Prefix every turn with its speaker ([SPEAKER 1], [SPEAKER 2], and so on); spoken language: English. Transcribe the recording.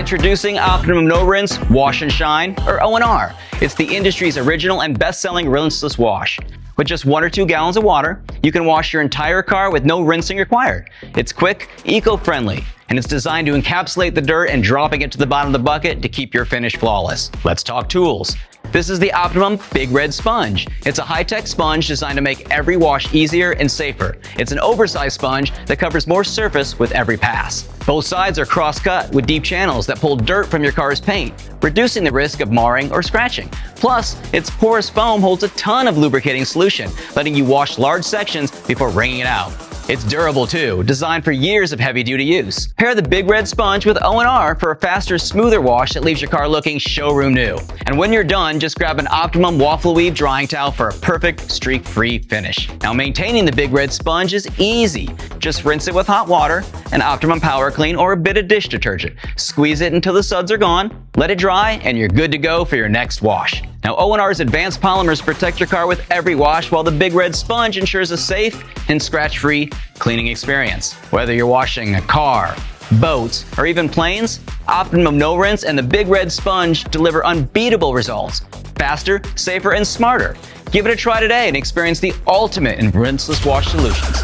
[SPEAKER 1] Introducing Optimum No Rinse Wash and Shine, or O&R. It's the industry's original and best-selling rinseless wash. With just 1 or 2 gallons of water, you can wash your entire car with no rinsing required. It's quick, eco-friendly, and it's designed to encapsulate the dirt and dropping it to the bottom of the bucket to keep your finish flawless. Let's talk tools. This is the Optimum Big Red Sponge. It's a high-tech sponge designed to make every wash easier and safer. It's an oversized sponge that covers more surface with every pass. Both sides are cross-cut with deep channels that pull dirt from your car's paint, reducing the risk of marring or scratching. Plus, its porous foam holds a ton of lubricating solution, letting you wash large sections before wringing it out. It's durable too, designed for years of heavy-duty use. Pair the Big Red Sponge with O&R for a faster, smoother wash that leaves your car looking showroom new. And when you're done, just grab an Optimum Waffle Weave drying towel for a perfect streak-free finish. Now, maintaining the Big Red Sponge is easy. Just rinse it with hot water, an Optimum Power Clean, or a bit of dish detergent. Squeeze it until the suds are gone, let it dry, and you're good to go for your next wash. Now, O&R's advanced polymers protect your car with every wash, while the Big Red Sponge ensures a safe and scratch-free cleaning experience. Whether you're washing a car, boats, or even planes, Optimum No Rinse and the Big Red Sponge deliver unbeatable results. Faster, safer, and smarter. Give it a try today and experience the ultimate in rinseless wash solutions.